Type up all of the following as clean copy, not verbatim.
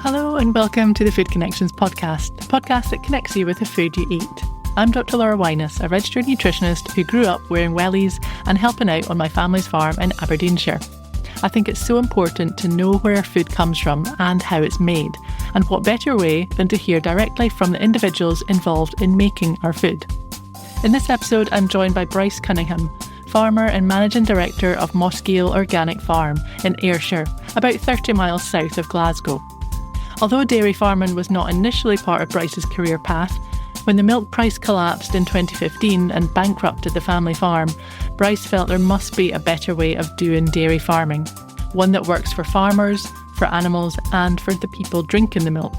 Hello and welcome to the Food Connections podcast, a podcast that connects you with the food you eat. I'm Dr. Laura Winus, a registered nutritionist who grew up wearing wellies and helping out on my family's farm in Aberdeenshire. I think it's so important to know where our food comes from and how it's made, and what better way than to hear directly from the individuals involved in making our food. In this episode, I'm joined by Bryce Cunningham, farmer and managing director of Mossgiel Organic Farm in Ayrshire, about 30 miles south of Glasgow. Although dairy farming was not initially part of Bryce's career path, when the milk price collapsed in 2015 and bankrupted the family farm, Bryce felt there must be a better way of doing dairy farming, one that works for farmers, for animals and for the people drinking the milk.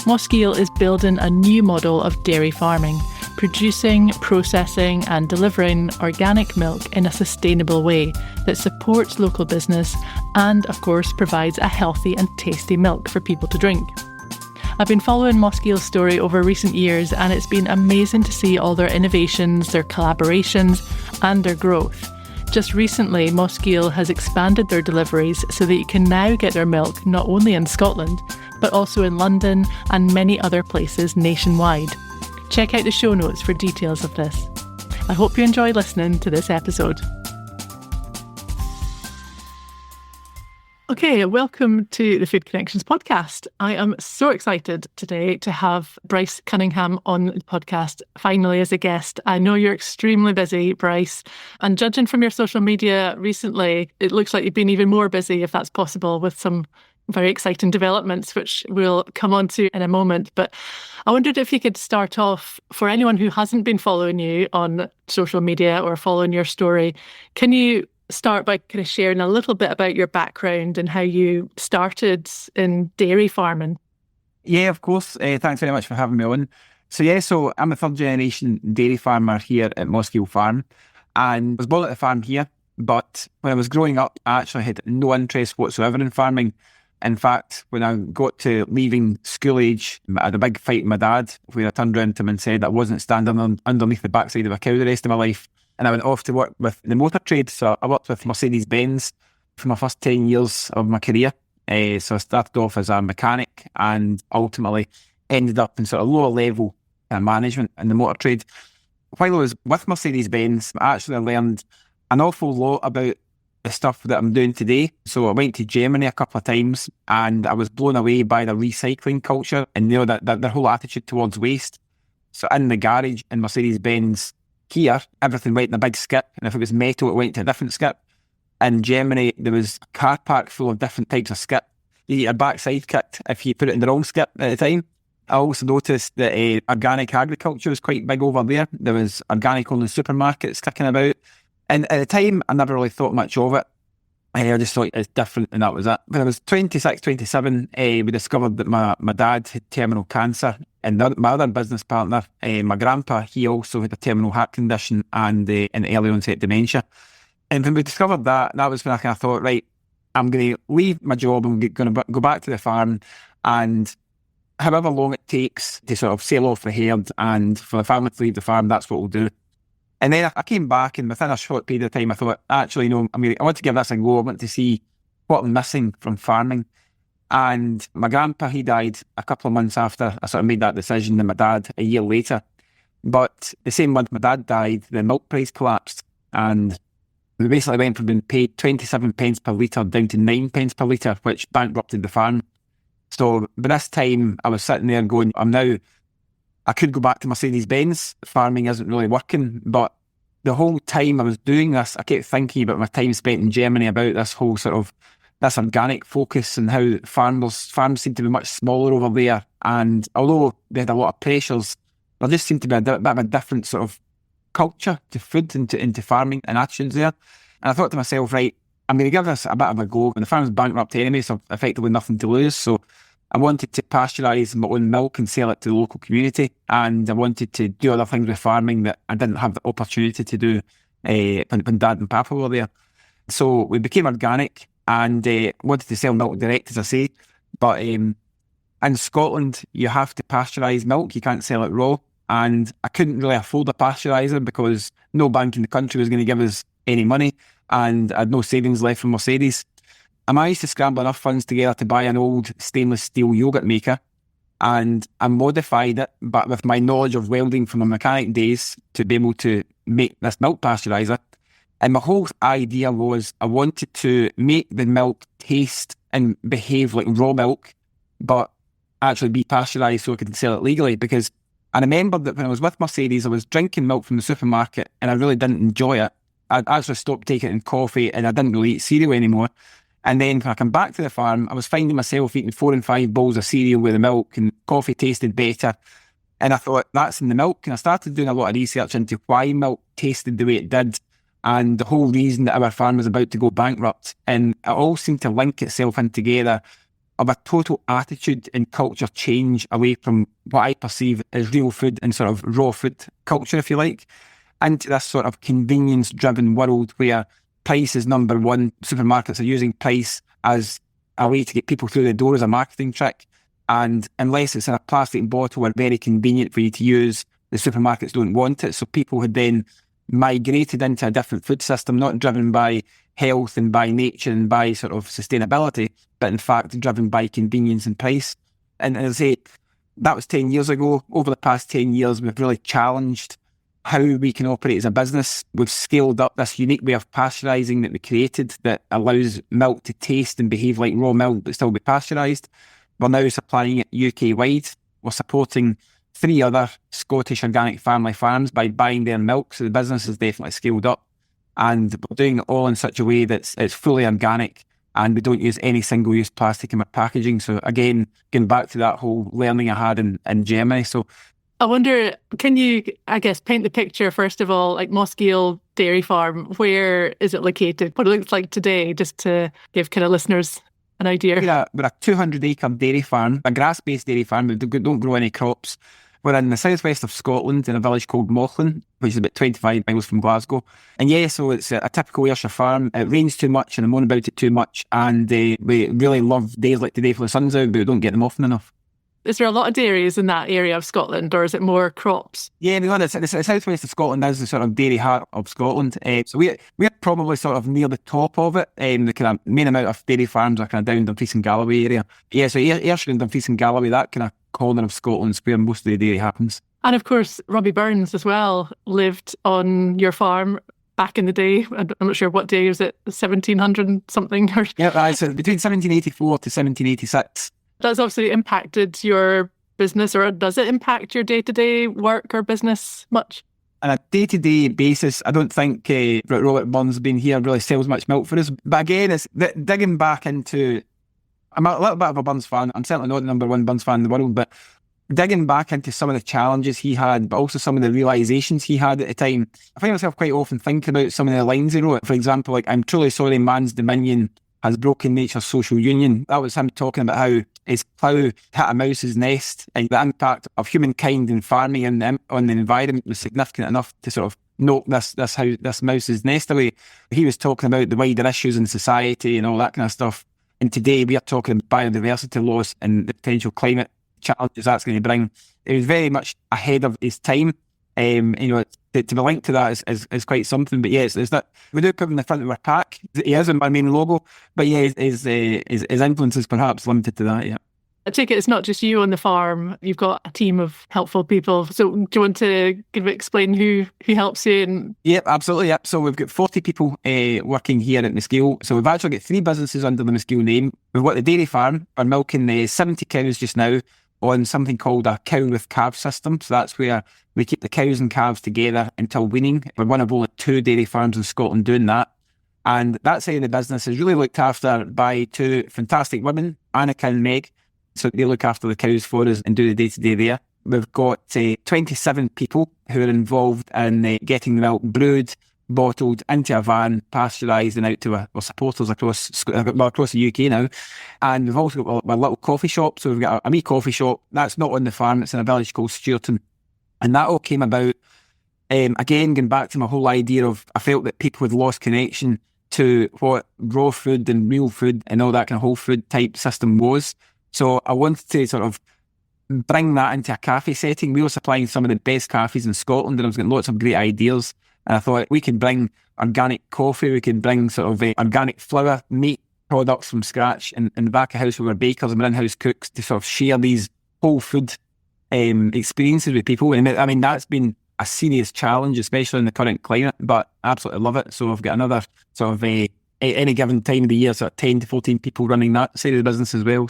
Mossgiel is building a new model of dairy farming, producing, processing and delivering organic milk in a sustainable way that supports local business and, of course, provides a healthy and tasty milk for people to drink. I've been following Mossgiel's story over recent years, and it's been amazing to see all their innovations, their collaborations and their growth. Just recently, Mossgiel has expanded their deliveries so that you can now get their milk not only in Scotland, but also in London and many other places nationwide. Check out the show notes for details of this. I hope you enjoy listening to this episode. Okay, welcome to the Food Connections podcast. I am so excited today to have Bryce Cunningham on the podcast, finally as a guest. I know you're extremely busy, Bryce, and judging from your social media recently, it looks like you've been even more busy, if that's possible, with some very exciting developments, which we'll come on to in a moment. But I wondered if you could start off, for anyone who hasn't been following you on social media or following your story, can you start by kind of sharing a little bit about your background and how you started in dairy farming? Yeah, of course. Thanks very much for having me on. So I'm a third generation dairy farmer here at Mossgiel Farm, and was born at the farm here. But when I was growing up, I actually had no interest whatsoever in farming. In fact, when I got to leaving school age, I had a big fight with my dad where I turned around to him and said I wasn't standing underneath the backside of a cow the rest of my life. And I went off to work with the motor trade. So I worked with Mercedes-Benz for my first 10 years of my career. So I started off as a mechanic and ultimately ended up in sort of lower level management in the motor trade. While I was with Mercedes-Benz, I actually learned an awful lot about the stuff that I'm doing today. So I went to Germany a couple of times and I was blown away by the recycling culture and that their whole attitude towards waste. So in the garage in Mercedes-Benz here, everything went in a big skip, and if it was metal, it went to a different skip. In Germany, there was a car park full of different types of skip. You get your backside kicked if you put it in the wrong skip at the time. I also noticed that organic agriculture was quite big over there. There was organic only supermarkets kicking about. And at the time, I never really thought much of it. I just thought it's different, and that was it. When I was 26, 27, we discovered that my dad had terminal cancer, and my other business partner, my grandpa, he also had a terminal heart condition and an early onset dementia. And when we discovered that was when I kind of thought, right, I'm going to leave my job, I'm going to go back to the farm, and however long it takes to sort of sail off the herd and for the family to leave the farm, that's what we'll do. And then I came back, and within a short period of time, I thought, actually, no, I want to give this a go. I want to see what I'm missing from farming. And my grandpa, he died a couple of months after I sort of made that decision, and my dad a year later. But the same month my dad died, the milk price collapsed, and we basically went from being paid 27 pence per litre down to 9 pence per litre, which bankrupted the farm. So by this time, I was sitting there going, I could go back to Mercedes-Benz. Farming isn't really working. But the whole time I was doing this, I kept thinking about my time spent in Germany, about this whole sort of this organic focus and how farms seem to be much smaller over there. And although they had a lot of pressures, there just seemed to be a bit of a different sort of culture to food, into farming and actions there. And I thought to myself, right, I'm going to give this a bit of a go. And the farm's bankrupt anyway, so effectively nothing to lose. So I wanted to pasteurise my own milk and sell it to the local community, and I wanted to do other things with farming that I didn't have the opportunity to do when Dad and Papa were there. So we became organic and wanted to sell milk direct, as I say. But in Scotland, you have to pasteurise milk. You can't sell it raw. And I couldn't really afford a pasteuriser because no bank in the country was going to give us any money, and I had no savings left from Mercedes. I managed to scramble enough funds together to buy an old stainless steel yogurt maker, and I modified it, but with my knowledge of welding from my mechanic days, to be able to make this milk pasteuriser. And my whole idea was I wanted to make the milk taste and behave like raw milk, but actually be pasteurised so I could sell it legally. Because I remember that when I was with Mercedes, I was drinking milk from the supermarket and I really didn't enjoy it. I'd actually stopped taking it in coffee and I didn't really eat cereal anymore. And then when I come back to the farm, I was finding myself eating 4 and 5 bowls of cereal with the milk, and coffee tasted better. And I thought, that's in the milk. And I started doing a lot of research into why milk tasted the way it did, and the whole reason that our farm was about to go bankrupt. And it all seemed to link itself in together of a total attitude and culture change away from what I perceive as real food and sort of raw food culture, if you like, into this sort of convenience-driven world where price is number one. Supermarkets are using price as a way to get people through the door as a marketing trick. And unless it's in a plastic bottle or very convenient for you to use, the supermarkets don't want it. So people had then migrated into a different food system, not driven by health and by nature and by sort of sustainability, but in fact driven by convenience and price. And as I say, that was 10 years ago. Over the past 10 years, we've really challenged how we can operate as a business. We've scaled up this unique way of pasteurising that we created that allows milk to taste and behave like raw milk but still be pasteurised. We're now supplying it UK-wide. We're supporting 3 other Scottish organic family farms by buying their milk, so the business has definitely scaled up. And we're doing it all in such a way that it's fully organic and we don't use any single-use plastic in our packaging. So again, going back to that whole learning I had in Germany. So I wonder, can you, I guess, paint the picture, first of all, like Mossgiel Dairy Farm, where is it located? What it looks like today, just to give kind of listeners an idea. We're a 200-acre dairy farm, a grass-based dairy farm. We don't grow any crops. We're in the southwest of Scotland in a village called Mossgiel, which is about 25 miles from Glasgow. And yeah, so it's a typical Ayrshire farm. It rains too much and I moan about it too much. And we really love days like today for the sun's out, but we don't get them often enough. Is there a lot of dairies in that area of Scotland, or is it more crops? Yeah, the southwest of Scotland is the sort of dairy heart of Scotland. So we're probably sort of near the top of it. The kind of main amount of dairy farms are kind of down Dumfries and Galloway area. Yeah, so Ayrshire and Dumfries and Galloway, that kind of corner of Scotland is where most of the dairy happens. And of course, Robbie Burns as well lived on your farm back in the day. I'm not sure what day, was it 1700 something? Yeah, so between 1784 to 1786. That's obviously impacted your business, or does it impact your day-to-day work or business much? On a day-to-day basis, I don't think Robert Burns being here really sells much milk for us. But again, it's digging back into... I'm a little bit of a Burns fan. I'm certainly not the number one Burns fan in the world, but digging back into some of the challenges he had, but also some of the realisations he had at the time, I find myself quite often thinking about some of the lines he wrote. For example, like, I'm truly sorry man's dominion has broken nature's social union. That was him talking about how his plough hit a mouse's nest, and the impact of humankind in farming and on the environment was significant enough to sort of knock this mouse's nest away. He was talking about the wider issues in society and all that kind of stuff. And today we are talking about biodiversity loss and the potential climate challenges that's going to bring. It was very much ahead of his time. To be linked to that is quite something. But yeah, it's that we do put him in the front of our pack. He is in my main logo, but yeah, his influence is perhaps limited to that. Yeah. I take it it's not just you on the farm. You've got a team of helpful people. So do you want to explain who helps you? Yep, absolutely. Yep. So we've got 40 people working here at Mossgiel. So we've actually got 3 businesses under the Mossgiel name. We've got the dairy farm. We're milking 70 cows just now on something called a cow with calf system. So that's where we keep the cows and calves together until weaning. We're one of only 2 dairy farms in Scotland doing that. And that side of the business is really looked after by 2 fantastic women, Annika and Meg. So they look after the cows for us and do the day-to-day there. We've got 27 people who are involved in getting the milk brewed, bottled into a van, pasteurised and out to our supporters across the UK now. And we've also got a little coffee shop. So we've got a wee coffee shop. That's not on the farm. It's in a village called Stewarton. And that all came about, again, going back to my whole idea of, I felt that people had lost connection to what raw food and real food and all that kind of whole food type system was. So I wanted to sort of bring that into a cafe setting. We were supplying some of the best cafes in Scotland and I was getting lots of great ideas. And I thought we could bring organic coffee, we could bring sort of organic flour, meat, products from scratch in the back of house. We were bakers and we're in-house cooks to sort of share these whole food experiences with people. And I mean, that's been a serious challenge, especially in the current climate, but I absolutely love it. So I've got another sort of any given time of the year, sort of 10 to 14 people running that side of the business as well.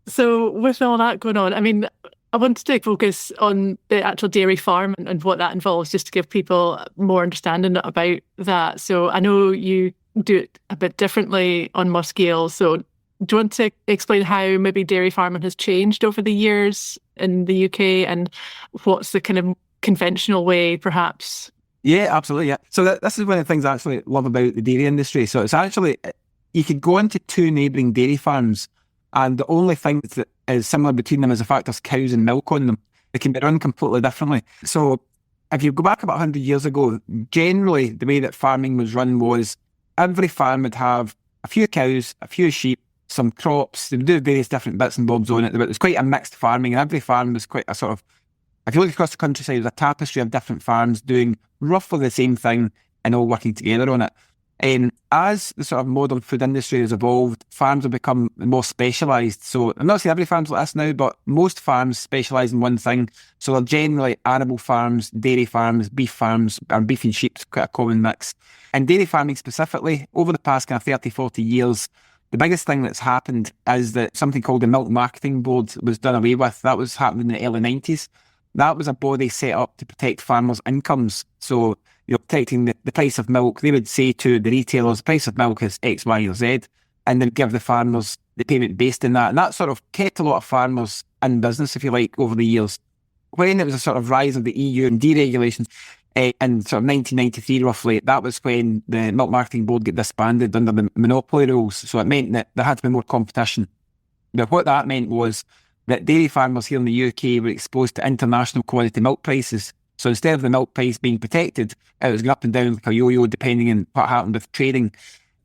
So with all that going on, I mean, I wanted to focus on the actual dairy farm and what that involves, just to give people more understanding about that. So I know you do it a bit differently on Mossgiel. So do you want to explain how maybe dairy farming has changed over the years in the UK and what's the kind of conventional way, perhaps? Yeah, absolutely. Yeah. So this is one of the things I actually love about the dairy industry. So it's actually, you could go into two neighbouring dairy farms and the only thing that is similar between them is the fact there's cows and milk on them. They can be run completely differently. So if you go back about 100 years ago, generally the way that farming was run was every farm would have a few cows, a few sheep, some crops. They would do various different bits and bobs on it. But it was quite a mixed farming, and every farm was quite a sort of, if you look across the countryside, there's a tapestry of different farms doing roughly the same thing and all working together on it. As the sort of modern food industry has evolved, farms have become more specialised. So I'm not saying every farm's like this now, but most farms specialise in one thing. So they're generally animal farms, dairy farms, and beef and sheep's quite a common mix. And dairy farming specifically, over the past kind of 30, 40 years, the biggest thing that's happened is that something called the Milk Marketing Board was done away with. That was happening in the early 90s. That was a body set up to protect farmers' incomes. So you're protecting the price of milk. They would say to the retailers, the price of milk is X, Y, or Z, and then give the farmers the payment based on that. And that sort of kept a lot of farmers in business, if you like, over the years. When it was a sort of rise of the EU and deregulations, in sort of 1993 roughly, that was when the Milk Marketing Board got disbanded under the monopoly rules. So it meant that there had to be more competition. But what that meant was that dairy farmers here in the UK were exposed to international commodity milk prices. So instead of the milk price being protected, it was going up and down like a yo-yo depending on what happened with trading.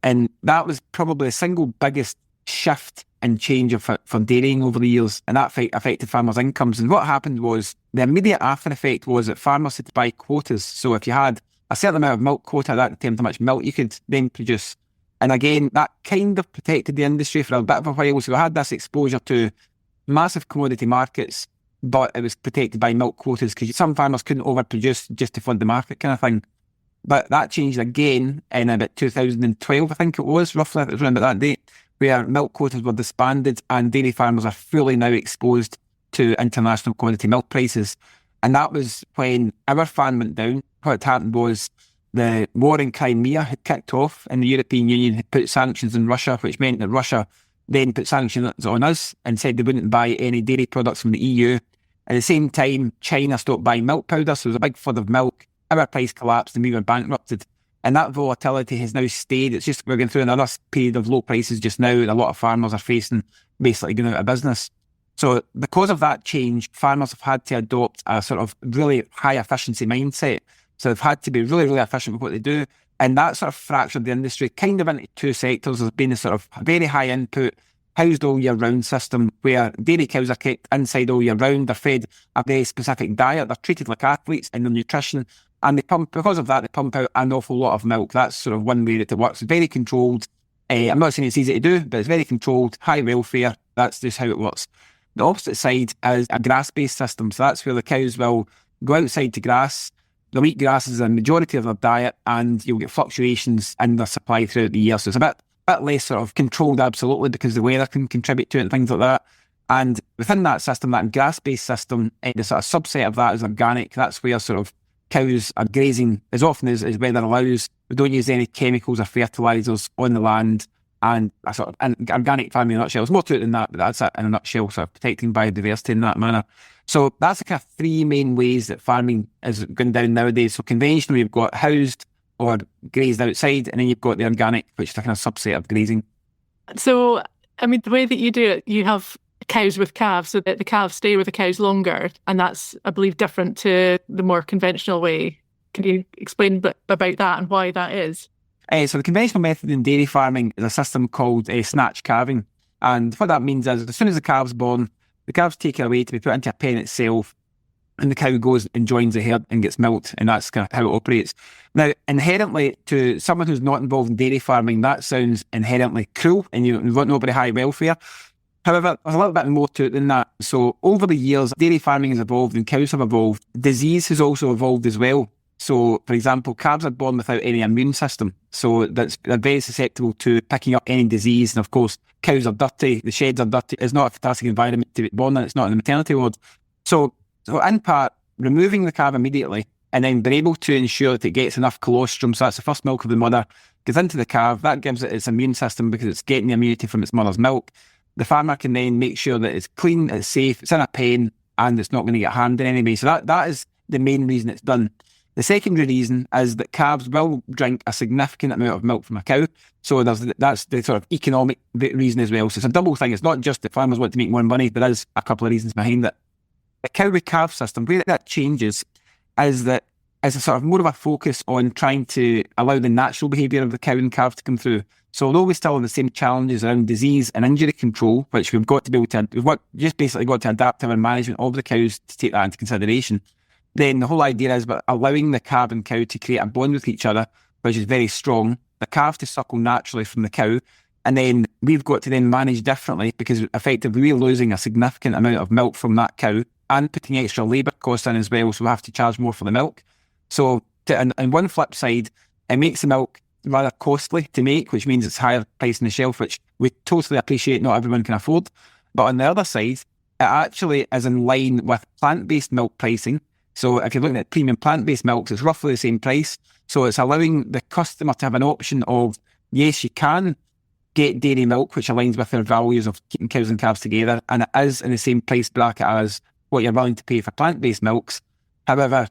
And that was probably the single biggest shift and change for dairying over the years, and that affected farmers' incomes. And what happened was, the immediate after effect was that farmers had to buy quotas. So if you had a certain amount of milk quota, that determined how much milk you could then produce. And again, that kind of protected the industry for a bit of a while. So we had this exposure to massive commodity markets, but it was protected by milk quotas because some farmers couldn't overproduce just to fund the market kind of thing. But that changed again in about 2012, I think it was, roughly, it was around about that date, where milk quotas were disbanded and dairy farmers are fully now exposed to international commodity milk prices. And that was when our farm went down. What had happened was the war in Crimea had kicked off and the European Union had put sanctions on Russia, which meant that Russia then put sanctions on us and said they wouldn't buy any dairy products from the EU. At the same time, China stopped buying milk powder, so there was a big flood of milk. Our price collapsed and we were bankrupted. And that volatility has now stayed. It's just we're going through another period of low prices just now, and a lot of farmers are facing basically going out of business. So because of that change, farmers have had to adopt a sort of really high efficiency mindset. So they've had to be really, really efficient with what they do. And that sort of fractured the industry kind of into two sectors. There's been a sort of very high input, housed all year round system where dairy cows are kept inside all year round. They're fed a very specific diet. They're treated like athletes in their nutrition. And because of that, they pump out an awful lot of milk. That's sort of one way that it works. It's very controlled. I'm not saying it's easy to do, but it's very controlled, high welfare. That's just how it works. The opposite side is a grass-based system. So that's where the cows will go outside to grass. They'll eat grass as a majority of their diet, and you'll get fluctuations in their supply throughout the year. So it's a bit less sort of controlled, absolutely, because the weather can contribute to it and things like that. And within that system, that grass-based system, the sort of subset of that is organic. That's where sort of cows are grazing as often as weather allows. We don't use any chemicals or fertilisers on the land, and a sort of organic farming in a nutshell. There's more to it than that, but that's it in a nutshell, sort of protecting biodiversity in that manner. So that's the kind of three main ways that farming is going down nowadays. So conventionally, you've got housed or grazed outside, and then you've got the organic, which is a kind of subset of grazing. So, I mean, the way that you do it, you have cows with calves, so that the calves stay with the cows longer, and that's, I believe, different to the more conventional way. Can you explain a bit about that and why that is? So the conventional method in dairy farming is a system called snatch calving, and what that means is as soon as the calf's born, the calves take it away to be put into a pen itself. and the cow goes and joins the herd and gets milked, and that's kind of how it operates. Now, inherently, to someone who's not involved in dairy farming, that sounds inherently cruel, and you want nobody high welfare. However, there's a little bit more to it than that. So over the years, dairy farming has evolved and cows have evolved. Disease has also evolved as well. So, for example, calves are born without any immune system. So they're very susceptible to picking up any disease. And of course, cows are dirty, the sheds are dirty. It's not a fantastic environment to be born in. It's not in the maternity ward. So in part, removing the calf immediately and then being able to ensure that it gets enough colostrum, so that's the first milk of the mother, goes into the calf, that gives it its immune system because it's getting the immunity from its mother's milk. The farmer can then make sure that it's clean, it's safe, it's in a pen, and it's not going to get harmed in any way. So that is the main reason it's done. The secondary reason is that calves will drink a significant amount of milk from a cow. So that's the sort of economic reason as well. So it's a double thing. It's not just that farmers want to make more money. There is a couple of reasons behind it. The cow with calf system, where that changes is that it's a sort of more of a focus on trying to allow the natural behaviour of the cow and calf to come through. So although we still have the same challenges around disease and injury control, which we've got to be able to, just basically got to adapt our management of the cows to take that into consideration, then the whole idea is about allowing the calf and cow to create a bond with each other, which is very strong, the calf to suckle naturally from the cow, and then we've got to then manage differently because effectively we're losing a significant amount of milk from that cow and putting extra labour costs in as well, so we have to charge more for the milk. So on one flip side, it makes the milk rather costly to make, which means it's higher price on the shelf, which we totally appreciate not everyone can afford. But on the other side, it actually is in line with plant-based milk pricing. So if you're looking at premium plant-based milks, it's roughly the same price. So it's allowing the customer to have an option of, yes, you can get dairy milk, which aligns with their values of keeping cows and calves together, and it is in the same price bracket as what you're willing to pay for plant-based milks. However,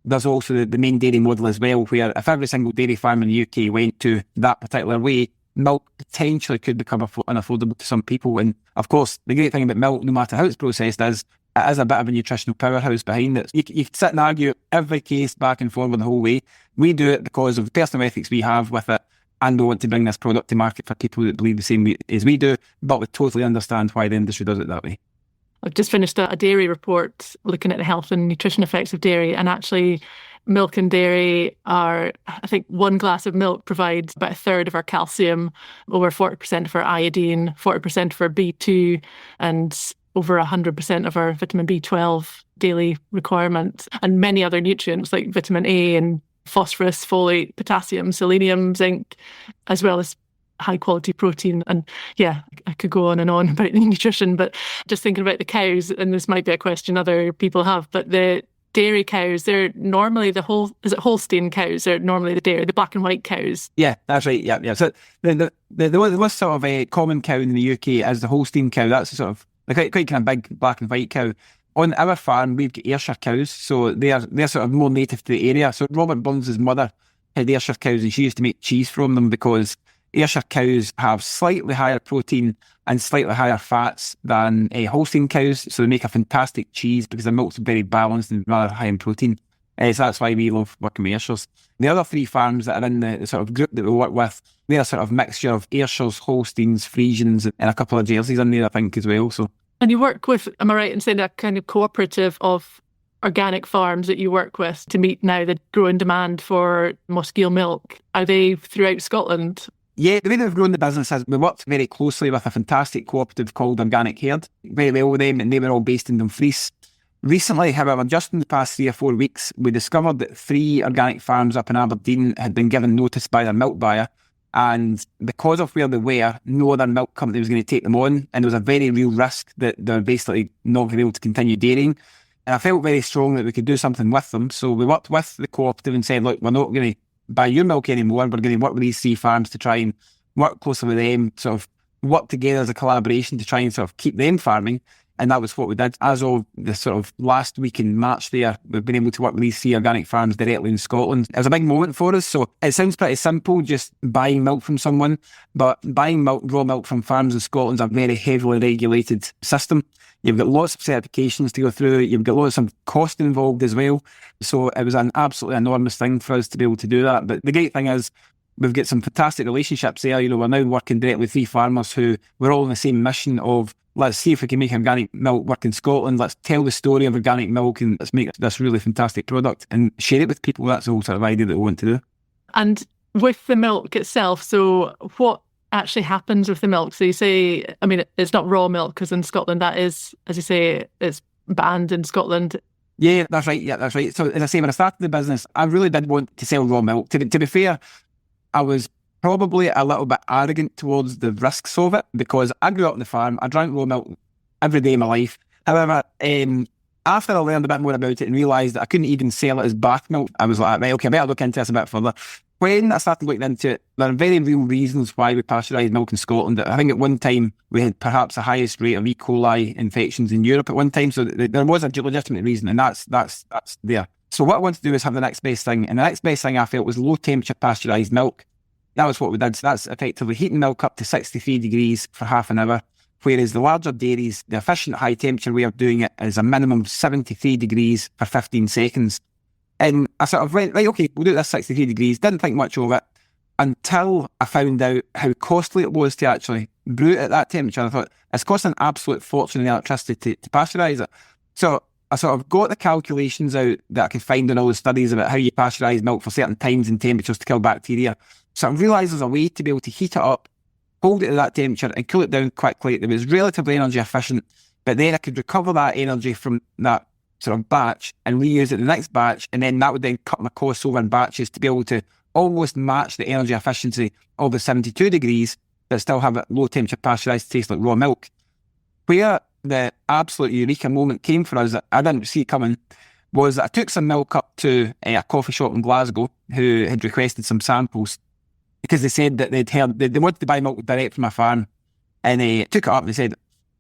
there's also the main dairy model as well, where if every single dairy farm in the UK went to that particular way, milk potentially could become unaffordable to some people. And of course, the great thing about milk, no matter how it's processed, is it is a bit of a nutritional powerhouse behind it. You can sit and argue every case back and forward the whole way. We do it because of the personal ethics we have with it, and we want to bring this product to market for people that believe the same way as we do, but we totally understand why the industry does it that way. I've just finished a dairy report looking at the health and nutrition effects of dairy, and actually milk and dairy are, I think one glass of milk provides about a third of our calcium, over 40% of our iodine, 40% of our B2, and over 100% of our vitamin B12 daily requirement, and many other nutrients like vitamin A and phosphorus, folate, potassium, selenium, zinc, as well as high quality protein. And yeah, I could go on and on about nutrition, but just thinking about the cows, and this might be a question other people have, but the dairy cows, they're normally is it Holstein cows? They're normally the black and white cows. Yeah, that's right. Yeah. So the most sort of a common cow in the UK is the Holstein cow. That's a sort of quite kind of big black and white cow. On our farm, we've got Ayrshire cows, so they're sort of more native to the area. So Robert Burns' mother had Ayrshire cows, and she used to make cheese from them because Ayrshire cows have slightly higher protein and slightly higher fats than Holstein cows, so they make a fantastic cheese because their milk's very balanced and rather high in protein. So that's why we love working with Ayrshire's. The other three farms that are in the sort of group that we work with, they're a sort of mixture of Ayrshire's, Holsteins, Friesians, and a couple of Jerseys in there, I think, as well. So. And you work with, am I right in saying, a kind of cooperative of organic farms that you work with to meet now the growing demand for Mossgiel milk? Are they throughout Scotland? Yeah, the way that we've grown the business is we worked very closely with a fantastic cooperative called Organic Herd, very well with them, and they were all based in Dumfries. Recently, however, just in the past 3 or 4 weeks, we discovered that 3 organic farms up in Aberdeen had been given notice by their milk buyer, and because of where they were, no other milk company was going to take them on, and there was a very real risk that they were basically not going to be able to continue dairying. And I felt very strong that we could do something with them, so we worked with the cooperative and said, look, we're not going to buy your milk anymore, we're going to work with these 3 farms to try and work closely with them, sort of work together as a collaboration to try and sort of keep them farming. And that was what we did. As of the sort of last week in March there, we've been able to work with these 3 organic farms directly in Scotland. It was a big moment for us. So it sounds pretty simple, just buying milk from someone, but buying milk, raw milk from farms in Scotland is a very heavily regulated system. You've got lots of certifications to go through. You've got lots of cost involved as well. So it was an absolutely enormous thing for us to be able to do that. But the great thing is, we've got some fantastic relationships there. You know, we're now working directly with 3 farmers who we're all on the same mission of let's see if we can make organic milk work in Scotland. Let's tell the story of organic milk and let's make this really fantastic product and share it with people. That's the whole sort of idea that we want to do. And with the milk itself, so what actually happens with the milk? So you say, I mean, it's not raw milk, because in Scotland that is, as you say, it's banned in Scotland. Yeah, that's right. So as I say, when I started the business, I really did want to sell raw milk. To be fair, I was probably a little bit arrogant towards the risks of it, because I grew up on the farm. I drank raw milk every day of my life. However, after I learned a bit more about it and realised that I couldn't even sell it as bath milk, I was like, right, okay, I better look into this a bit further. When I started looking into it, there are very real reasons why we pasteurise milk in Scotland. I think at one time we had perhaps the highest rate of E. coli infections in Europe at one time. So there was a legitimate reason, and that's there. So what I wanted to do is have the next best thing. And the next best thing I felt was low temperature pasteurised milk. That was what we did. So that's effectively heating milk up to 63 degrees for half an hour. Whereas the larger dairies, the efficient high temperature way of doing it is a minimum of 73 degrees for 15 seconds. And I sort of went, right, okay, we'll do this 63 degrees. Didn't think much of it until I found out how costly it was to actually brew it at that temperature. I thought, it's costing an absolute fortune in electricity to pasteurise it. So I sort of got the calculations out that I could find in all the studies about how you pasteurise milk for certain times and temperatures to kill bacteria. So I realised there's a way to be able to heat it up, hold it at that temperature and cool it down quickly. It was relatively energy efficient, but then I could recover that energy from that sort of batch and reuse it in the next batch, and then that would then cut my costs over in batches to be able to almost match the energy efficiency of the 72 degrees, but still have a low temperature pasteurised taste like raw milk. Where the absolute eureka moment came for us that I didn't see coming was that I took some milk up to a coffee shop in Glasgow who had requested some samples because they said that they'd heard, they wanted to buy milk direct from my farm, and they took it up and they said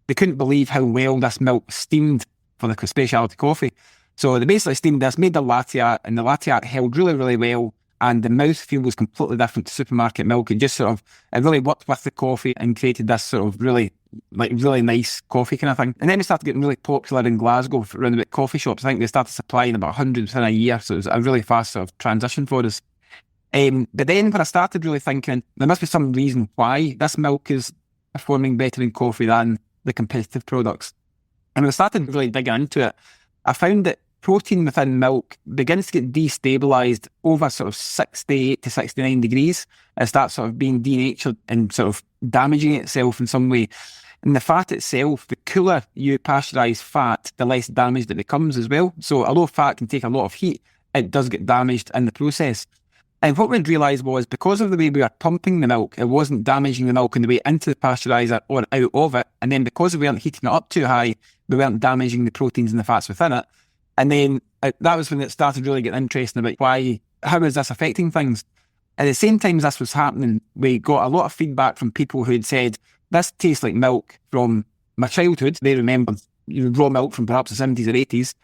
they couldn't believe how well this milk steamed for the specialty coffee. So they basically steamed this, made the latte art, and the latte art held really, really well, and the mouthfeel was completely different to supermarket milk. It just sort of, it really worked with the coffee and created this sort of really nice coffee kind of thing. And then it started getting really popular in Glasgow around about coffee shops. I think they started supplying about 100 within a year, so it was a really fast sort of transition for us. But then when I started really thinking, there must be some reason why this milk is performing better in coffee than the competitive products. And when I started really digging into it, I found that protein within milk begins to get destabilised over sort of 68 to 69 degrees. It starts sort of being denatured and sort of damaging itself in some way. And the fat itself, the cooler you pasteurise fat, the less damaged it becomes as well. So although fat can take a lot of heat, it does get damaged in the process. And what we'd realised was, because of the way we were pumping the milk, it wasn't damaging the milk on the way into the pasteuriser or out of it. And then because we weren't heating it up too high, we weren't damaging the proteins and the fats within it. And then that was when it started really getting interesting about how is this affecting things? At the same time as this was happening, we got a lot of feedback from people who had said, this tastes like milk from my childhood. They remembered raw milk from perhaps the 70s or 80s.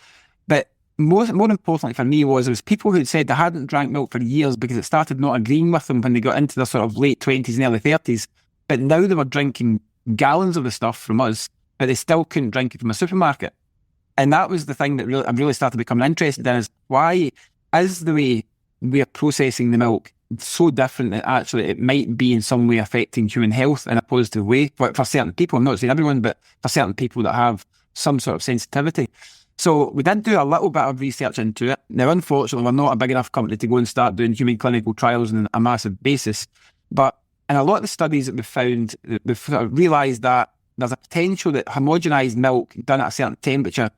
But more importantly for me there was people who had said they hadn't drank milk for years because it started not agreeing with them when they got into their sort of late 20s and early 30s. But now they were drinking gallons of the stuff from us, but they still couldn't drink it from a supermarket. And that was the thing that I really started becoming interested in, is why is the way we are processing the milk so different that actually it might be in some way affecting human health in a positive way for certain people. I'm not saying everyone, but for certain people that have some sort of sensitivity. So we did do a little bit of research into it. Now, unfortunately, we're not a big enough company to go and start doing human clinical trials on a massive basis. But in a lot of the studies that we've found, we've sort of realised that there's a potential that homogenised milk done at a certain temperature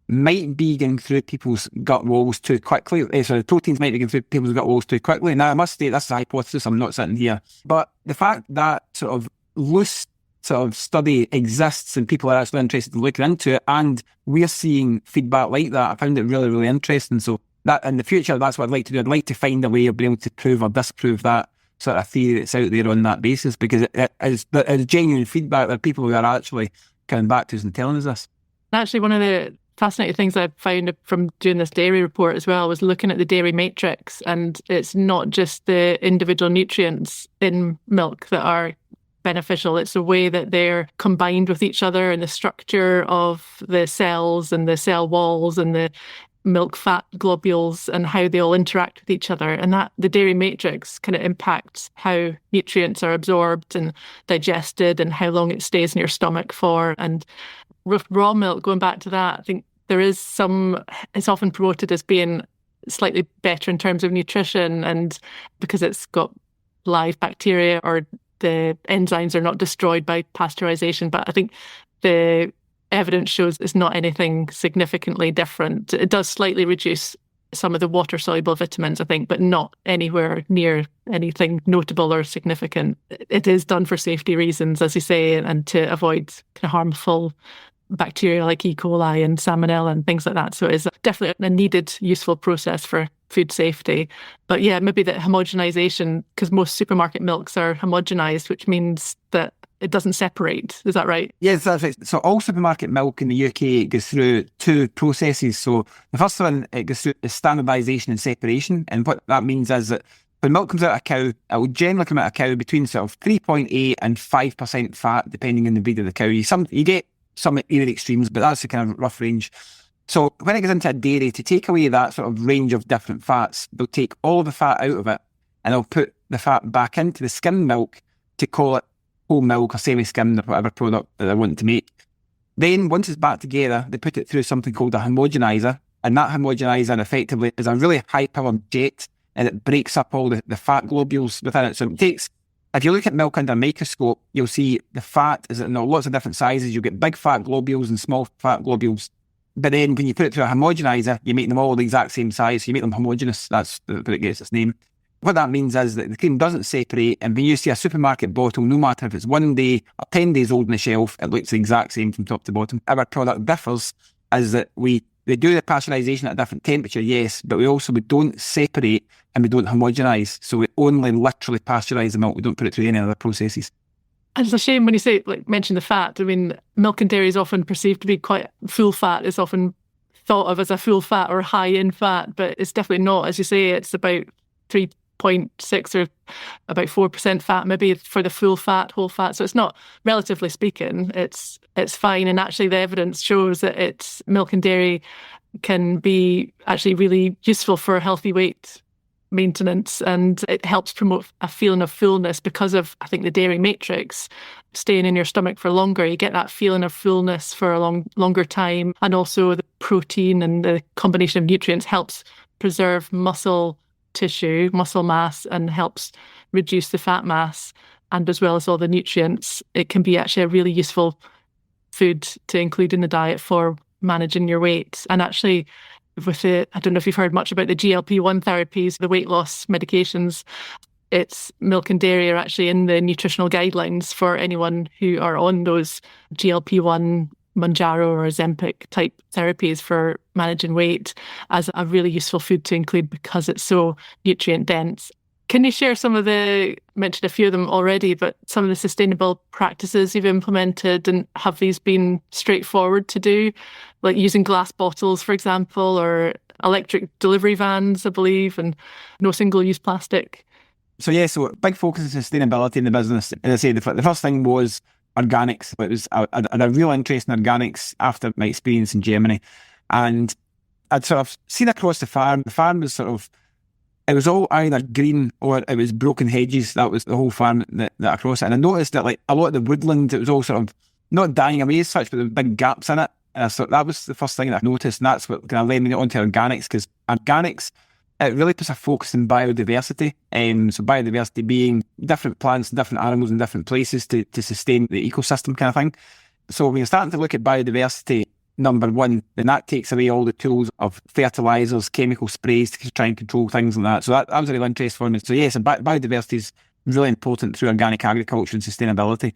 might be getting through people's gut walls too quickly. So the proteins might be getting through people's gut walls too quickly. Now, I must state, this is a hypothesis, I'm not sitting here. But the fact that sort of loose sort of study exists and people are actually interested in looking into it, and we're seeing feedback like that, I found it really, really interesting. So that in the future, that's what I'd like to do. I'd like to find a way of being able to prove or disprove that sort of theory that's out there on that basis, because it is genuine feedback that people who are actually coming back to us and telling us this. Actually, one of the fascinating things I found from doing this dairy report as well was looking at the dairy matrix, and it's not just the individual nutrients in milk that are beneficial, it's the way that they're combined with each other and the structure of the cells and the cell walls and the milk fat globules and how they all interact with each other. And that the dairy matrix kind of impacts how nutrients are absorbed and digested and how long it stays in your stomach for. And with raw milk, going back to that, I think there is it's often promoted as being slightly better in terms of nutrition, and because it's got live bacteria or the enzymes are not destroyed by pasteurization. But I think the evidence shows it's not anything significantly different. It does slightly reduce some of the water-soluble vitamins, I think, but not anywhere near anything notable or significant. It is done for safety reasons, as you say, and to avoid kind of harmful bacteria like E. coli and salmonella and things like that. So it's definitely a needed, useful process for food safety. But yeah, maybe that homogenization, because most supermarket milks are homogenized, which means that it doesn't separate. Is that right? Yes, that's right. So all supermarket milk in the UK goes through two processes. So the first one, it goes through the standardisation and separation. And what that means is that when milk comes out of a cow, it will generally come out of a cow between sort of 3.8 and 5% fat, depending on the breed of the cow. You get some even extremes, but that's the kind of rough range. So when it goes into a dairy, to take away that sort of range of different fats, they'll take all the fat out of it and they'll put the fat back into the skimmed milk to call it whole milk or semi-skimmed or whatever product that they're wanting to make. Then once it's back together, they put it through something called a homogenizer, and that homogenizer effectively is a really high-powered jet, and it breaks up all the fat globules within it. So it takes, if you look at milk under a microscope, you'll see the fat is in lots of different sizes. You get big fat globules and small fat globules. But then when you put it through a homogenizer, you make them all the exact same size. So you make them homogeneous. That's where it gets its name. What that means is that the cream doesn't separate, and when you see a supermarket bottle, no matter if it's 1 day or 10 days old on the shelf, it looks the exact same from top to bottom. Our product differs is that we do the pasteurisation at a different temperature, yes, but we don't separate and we don't homogenise. So we only literally pasteurise the milk. We don't put it through any other processes. And it's a shame when you say, mention the fat. I mean, milk and dairy is often perceived to be quite full fat. It's often thought of as a full fat or high in fat, but it's definitely not. As you say, it's about 3.6 or about 4% fat, maybe for the full fat, whole fat. So it's not, relatively speaking, it's fine. And actually the evidence shows that milk and dairy can be actually really useful for healthy weight maintenance, and it helps promote a feeling of fullness because of, I think, the dairy matrix staying in your stomach for longer. You get that feeling of fullness for a longer time, and also the protein and the combination of nutrients helps preserve muscle tissue, muscle mass, and helps reduce the fat mass. And as well as all the nutrients, it can be actually a really useful food to include in the diet for managing your weight. And actually, I don't know if you've heard much about the GLP-1 therapies, the weight loss medications. It's milk and dairy are actually in the nutritional guidelines for anyone who are on those GLP-1, Mounjaro or Ozempic type therapies for managing weight as a really useful food to include because it's so nutrient dense. Can you share mentioned a few of them already, but some of the sustainable practices you've implemented, and have these been straightforward to do? Like using glass bottles, for example, or electric delivery vans, I believe, and no single-use plastic. So big focus on sustainability in the business. As I say, the first thing was organics. I had a real interest in organics after my experience in Germany. And I'd sort of seen across the farm was it was all either green or it was broken hedges. That was the whole farm that across it. And I noticed that a lot of the woodland, it was all sort of not dying away as such, but there were big gaps in it. And I thought that was the first thing that I noticed. And that's what kind of led me onto organics, because organics, it really puts a focus on biodiversity. So biodiversity being different plants and different animals in different places to sustain the ecosystem kind of thing. So when you're starting to look at biodiversity, number one, then that takes away all the tools of fertilisers, chemical sprays to try and control things like that. So that was a real interest for me. So yes, biodiversity is really important through organic agriculture and sustainability.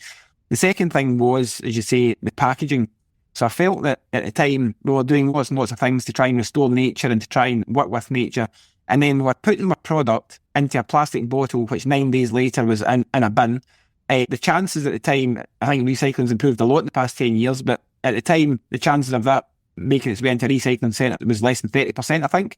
The second thing was, as you say, the packaging. So I felt that at the time we were doing lots and lots of things to try and restore nature and to try and work with nature. And then we're putting my product into a plastic bottle, which 9 days later was in a bin. The chances at the time, I think recycling's improved a lot in the past 10 years, but at the time, the chances of that making its way into a recycling centre was less than 30%, I think.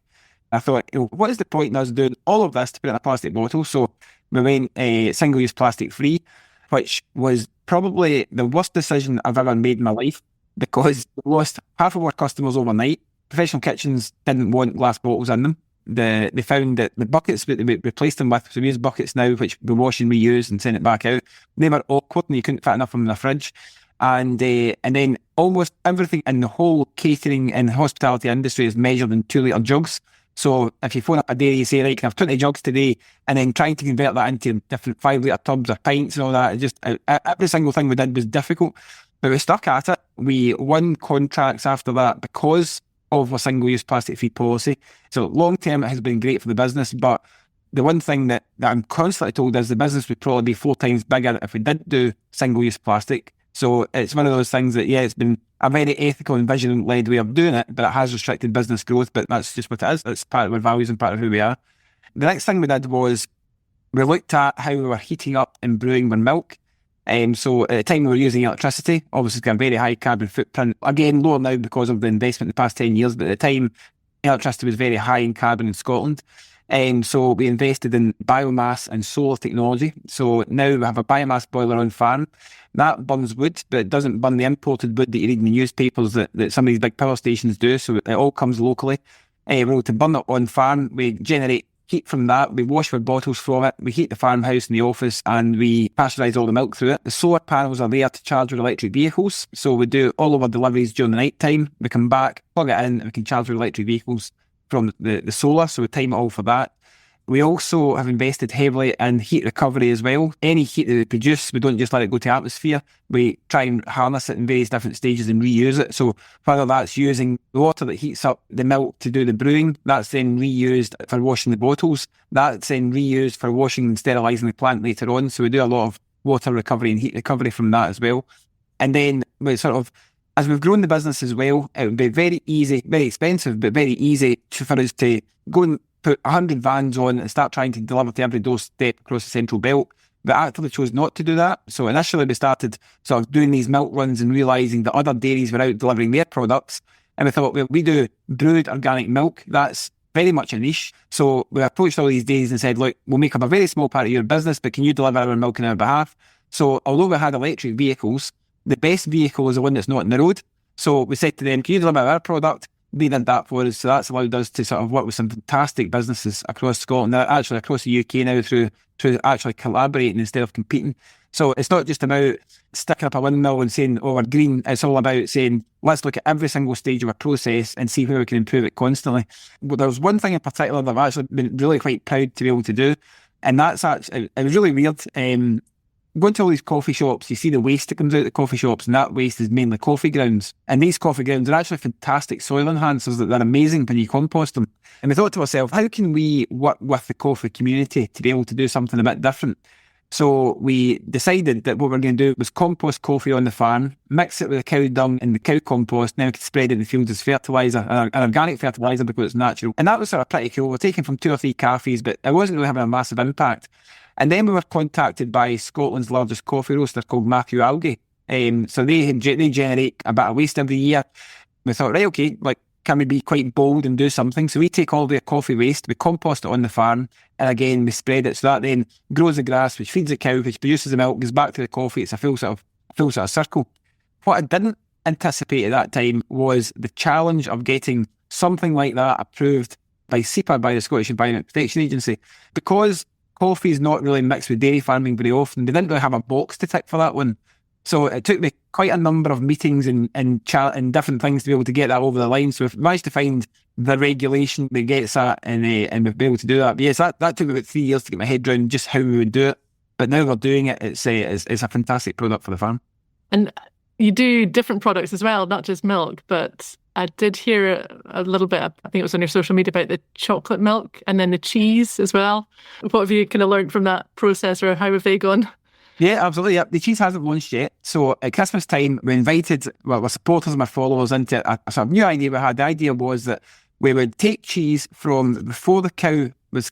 I thought, what is the point in us doing all of this to put it in a plastic bottle? So we went single-use plastic free, which was probably the worst decision I've ever made in my life, because we lost half of our customers overnight professional kitchens didn't want glass bottles in them. They found that the buckets that we replaced them with, so we use buckets now which we wash and reuse and send it back out, they were awkward and you couldn't fit enough of them in the fridge. And then almost everything in the whole catering and hospitality industry is measured in 2-litre jugs. So if you phone up a dairy, you say, right, can I have 20 jugs today? And then trying to convert that into different 5-litre tubs or pints and all that, every single thing we did was difficult. But we stuck at it. We won contracts after that because of a single-use plastic-free policy. So long-term, it has been great for the business. But the one thing that I'm constantly told is the business would probably be 4 times bigger if we did do single-use plastic. So it's one of those things that, it's been a very ethical and vision-led way of doing it, but it has restricted business growth, but that's just what it is. It's part of our values and part of who we are. The next thing we did was we looked at how we were heating up and brewing with milk. So at the time we were using electricity, obviously it's got a very high carbon footprint. Again, lower now because of the investment in the past 10 years, but at the time electricity was very high in carbon in Scotland. So we invested in biomass and solar technology. So now we have a biomass boiler on farm. That burns wood, but it doesn't burn the imported wood that you read in the newspapers that some of these big power stations do. So it all comes locally. We're able to burn it on farm. We generate heat from that. We wash our bottles from it. We heat the farmhouse and the office, and we pasteurise all the milk through it. The solar panels are there to charge our electric vehicles. So we do all of our deliveries during the night time. We come back, plug it in, and we can charge our electric vehicles from the solar. So we time it all for that. We also have invested heavily in heat recovery as well. Any heat that we produce, we don't just let it go to atmosphere. We try and harness it in various different stages and reuse it. So whether that's using the water that heats up the milk to do the brewing, that's then reused for washing the bottles. That's then reused for washing and sterilising the plant later on. So we do a lot of water recovery and heat recovery from that as well. And then we as we've grown the business as well, it would be very easy, very expensive, but very easy for us to go and put 100 vans on and start trying to deliver to every doorstep across the Central Belt. But actually chose not to do that. So initially we started sort of doing these milk runs and realising that other dairies were out delivering their products. And we thought, well, we do brewed organic milk. That's very much a niche. So we approached all these dairies and said, look, we'll make up a very small part of your business, but can you deliver our milk on our behalf? So although we had electric vehicles, the best vehicle is the one that's not on the road. So we said to them, can you deliver our product? They did that for us. So that's allowed us to sort of work with some fantastic businesses across Scotland, actually across the UK now through actually collaborating instead of competing. So it's not just about sticking up a windmill and saying, oh, we're green. It's all about saying, let's look at every single stage of a process and see where we can improve it constantly. But there's one thing in particular that I've actually been really quite proud to be able to do. And that's actually, it was really weird. Going to all these coffee shops, you see the waste that comes out of the coffee shops, and that waste is mainly coffee grounds. And these coffee grounds are actually fantastic soil enhancers that they're amazing when you compost them. And we thought to ourselves, how can we work with the coffee community to be able to do something a bit different? So we decided that what we were going to do was compost coffee on the farm, mix it with the cow dung and the cow compost. Now we could spread it in the fields as fertiliser, an organic fertiliser because it's natural. And that was sort of pretty cool. We're taking from 2 or 3 cafes, but it wasn't really having a massive impact. And then we were contacted by Scotland's largest coffee roaster called Matthew Algie. So they generate a bit of waste every year. We thought, right, okay, can we be quite bold and do something? So we take all their coffee waste, we compost it on the farm, and again, we spread it. So that then grows the grass, which feeds the cow, which produces the milk, goes back to the coffee. It's a full sort of circle. What I didn't anticipate at that time was the challenge of getting something like that approved by SEPA, by the Scottish Environment Protection Agency, because coffee is not really mixed with dairy farming very often. They didn't really have a box to tick for that one. So it took me quite a number of meetings and different things to be able to get that over the line. So we've managed to find the regulation that gets that and we've been able to do that. But yes, that took me about 3 years to get my head around just how we would do it. But now we're doing it. It's a fantastic product for the farm. And you do different products as well, not just milk, but I did hear a little bit, I think it was on your social media, about the chocolate milk and then the cheese as well. What have you kind of learned from that process, or how have they gone? Yeah, absolutely. Yeah. The cheese hasn't launched yet. So at Christmas time, we invited, our supporters and our followers into a sort of new idea we had. The idea was that we would take cheese from before the calf was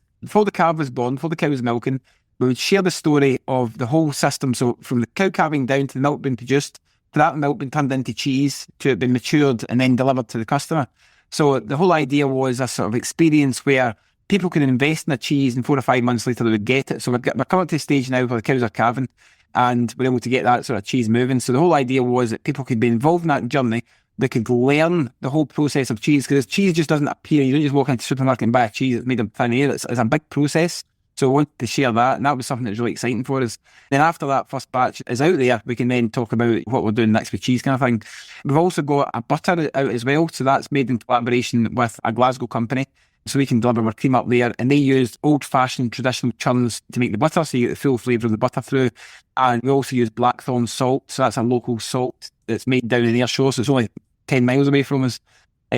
born, before the cow was milking. We would share the story of the whole system. So from the cow calving down to the milk being produced, to that milk being turned into cheese, to it being matured and then delivered to the customer. So the whole idea was a sort of experience where people can invest in a cheese and 4 or 5 months later they would get it. So we're coming to a stage now where the cows are calving and we're able to get that sort of cheese moving. So the whole idea was that people could be involved in that journey, they could learn the whole process of cheese, because cheese just doesn't appear. You don't just walk into the supermarket and buy a cheese that's made of thin air. It's a big process. So we wanted to share that, and that was something that was really exciting for us. Then after that first batch is out there, we can then talk about what we're doing next with cheese kind of thing. We've also got a butter out as well, so that's made in collaboration with a Glasgow company. So we can deliver our cream up there, and they use old-fashioned traditional churns to make the butter, so you get the full flavour of the butter through. And we also use blackthorn salt, so that's a local salt that's made down in Ayrshire, so it's only 10 miles away from us,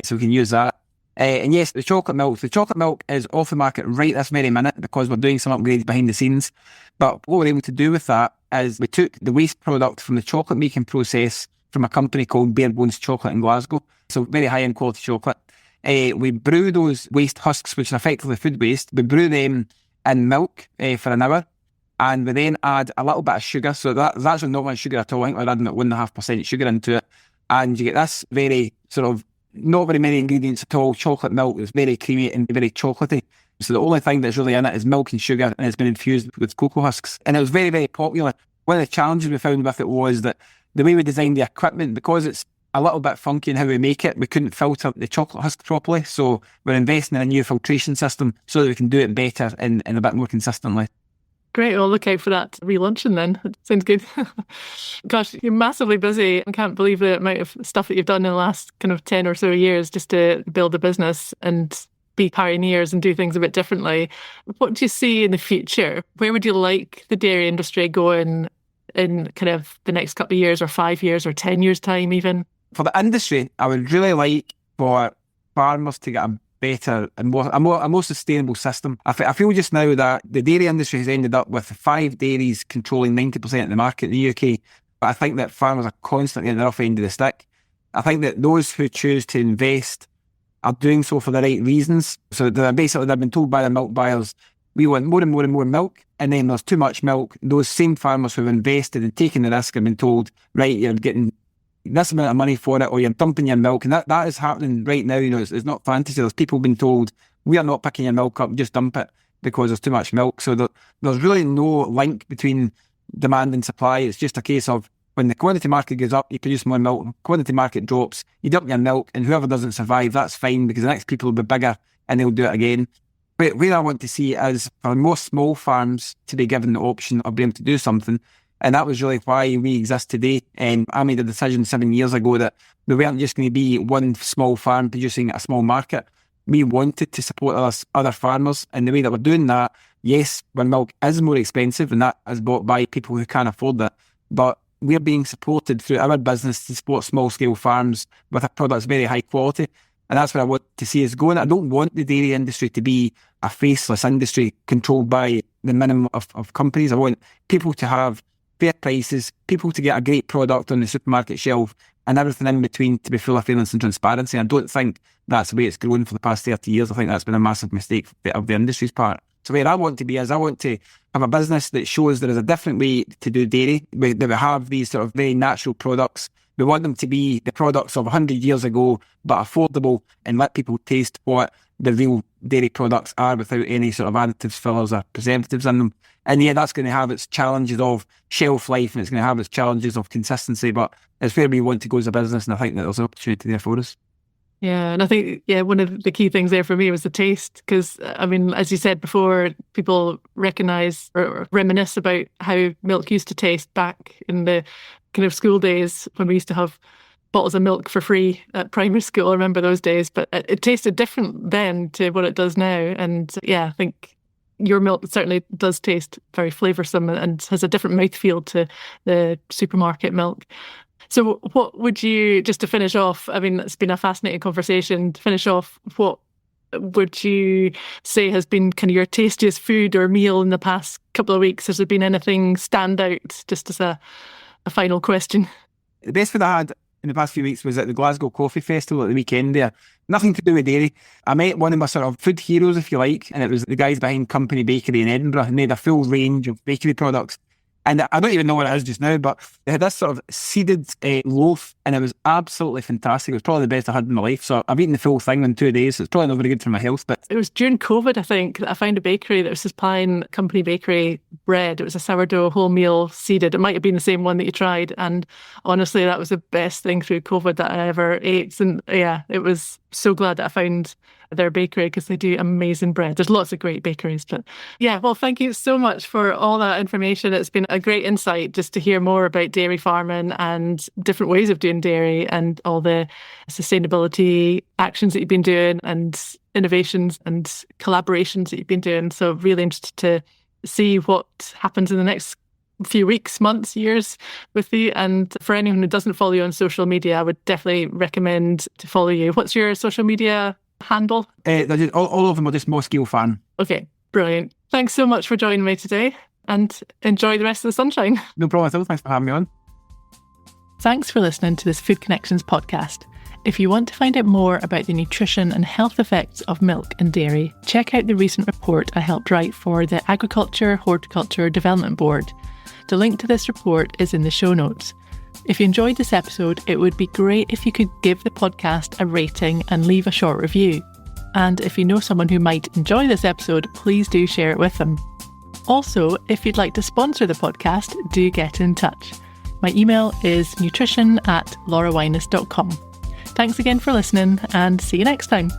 so we can use that. And yes, the chocolate milk. The chocolate milk is off the market right this very minute because we're doing some upgrades behind the scenes. But what we're able to do with that is we took the waste product from the chocolate making process from a company called Bare Bones Chocolate in Glasgow, so very high-end quality chocolate. We brew those waste husks, which are effectively food waste. We brew them in milk for an hour, and we then add a little bit of sugar. So that's actually not much sugar at all. I think we're adding about 1.5% sugar into it. And you get this very sort of, not very many ingredients at all, chocolate milk. It's very creamy and very chocolatey. So the only thing that's really in it is milk and sugar, and it's been infused with cocoa husks. And it was very, very popular. One of the challenges we found with it was that the way we designed the equipment, because it's a little bit funky in how we make it, we couldn't filter the chocolate husk properly. So we're investing in a new filtration system so that we can do it better and a bit more consistently. Great. Well, look out for that relaunching then. It sounds good. Gosh, you're massively busy. I can't believe the amount of stuff that you've done in the last kind of 10 or so years just to build a business and be pioneers and do things a bit differently. What do you see in the future? Where would you like the dairy industry going in kind of the next couple of years, or 5 years, or 10 years' time even? For the industry, I would really like for farmers to get a better and more sustainable system. I feel just now that the dairy industry has ended up with 5 dairies controlling 90% of the market in the UK, but I think that farmers are constantly in the rough end of the stick. I think that those who choose to invest are doing so for the right reasons. So they've been told by the milk buyers, we want more and more and more milk, and then there's too much milk. Those same farmers who've invested and taken the risk have been told, right, you're getting this amount of money for it, or you're dumping your milk. And that is happening right now. It's not fantasy. There's people being told, we are not picking your milk up, just dump it because there's too much milk. So there's really no link between demand and supply. It's just a case of when the commodity market goes up, you produce more milk. When the commodity market drops, you dump your milk, and whoever doesn't survive, that's fine, because the next people will be bigger and they'll do it again. But where I want to see is for most small farms to be given the option of being able to do something. And that was really why we exist today. I made a decision 7 years ago that we weren't just going to be one small farm producing a small market. We wanted to support other farmers. And the way that we're doing that, yes, when milk is more expensive, and that is bought by people who can't afford it, but we're being supported through our business to support small-scale farms with a product that's very high quality. And that's what I want to see us going. I don't want the dairy industry to be a faceless industry controlled by the minimum of companies. I want people to have fair prices, people to get a great product on the supermarket shelf, and everything in between to be full of fairness and transparency. I don't think that's the way it's grown for the past 30 years. I think that's been a massive mistake of the industry's part. So where I want to be is I want to have a business that shows there is a different way to do dairy, that we have these sort of very natural products. We want them to be the products of 100 years ago, but affordable, and let people taste what the real dairy products are without any sort of additives, fillers or preservatives in them. And yeah, that's going to have its challenges of shelf life, and it's going to have its challenges of consistency, but it's where we want to go as a business, and I think that there's an opportunity there for us. Yeah, and I think, one of the key things there for me was the taste, because, I mean, as you said before, people recognise or reminisce about how milk used to taste back in the kind of school days when we used to have bottles of milk for free at primary school. I remember those days, but it tasted different then to what it does now. And yeah, I think your milk certainly does taste very flavoursome and has a different mouthfeel to the supermarket milk. So what would you, just to finish off, I mean, it's been a fascinating conversation. To finish off, what would you say has been kind of your tastiest food or meal in the past couple of weeks? Has there been anything stand out, just as a final question? The best food I had in the past few weeks was at the Glasgow Coffee Festival at the weekend there. Nothing to do with dairy. I met one of my sort of food heroes, if you like, and it was the guys behind Company Bakery in Edinburgh, and they had a full range of bakery products. And I don't even know what it is just now, but they had this sort of seeded loaf, and it was absolutely fantastic. It was probably the best I had in my life. So I've eaten the full thing in 2 days. So it's probably not very good for my health. But it was during COVID, I think, that I found a bakery that was supplying company bakery bread. It was a sourdough wholemeal seeded. It might have been the same one that you tried. And honestly, that was the best thing through COVID that I ever ate. And yeah, it was so glad that I found their bakery because they do amazing bread. There's lots of great bakeries, but yeah, well, thank you so much for all that information. It's been a great insight just to hear more about dairy farming and different ways of doing dairy and all the sustainability actions that you've been doing and innovations and collaborations that you've been doing. So really interested to see what happens in the next few weeks, months, years with you. And for anyone who doesn't follow you on social media, I would definitely recommend to follow you. What's your social media handle? All of them are just Mossgiel Farm. Okay, brilliant. Thanks so much for joining me today and enjoy the rest of the sunshine. No problem at all. Thanks for having me on. Thanks for listening to this Food Connections podcast. If you want to find out more about the nutrition and health effects of milk and dairy, check out the recent report I helped write for the Agriculture Horticulture Development Board. The link to this report is in the show notes. If you enjoyed this episode, it would be great if you could give the podcast a rating and leave a short review. And if you know someone who might enjoy this episode, please do share it with them. Also, if you'd like to sponsor the podcast, do get in touch. My email is nutrition@laurawinus.com. Thanks again for listening and see you next time.